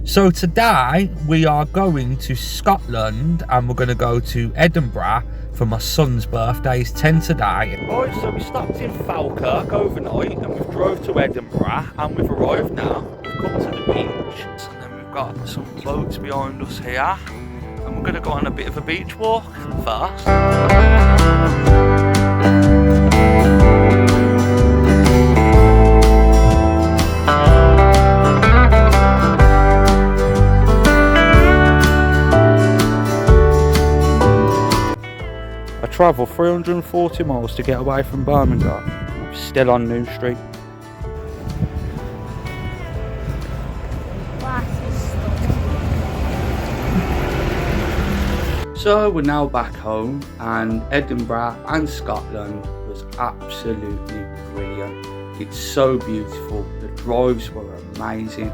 So today we are going to Scotland and we're going to go to Edinburgh for my son's birthday. He's 10 today. Right, so we stopped in Falkirk overnight and we've drove to Edinburgh and we've arrived now. We've come to the beach and then we've got some boats behind us here and we're going to go on a bit of a beach walk first. I travelled 340 miles to get away from Birmingham. I'm still on New Street. So we're now back home and Edinburgh and Scotland was absolutely brilliant. It's so beautiful, the drives were amazing.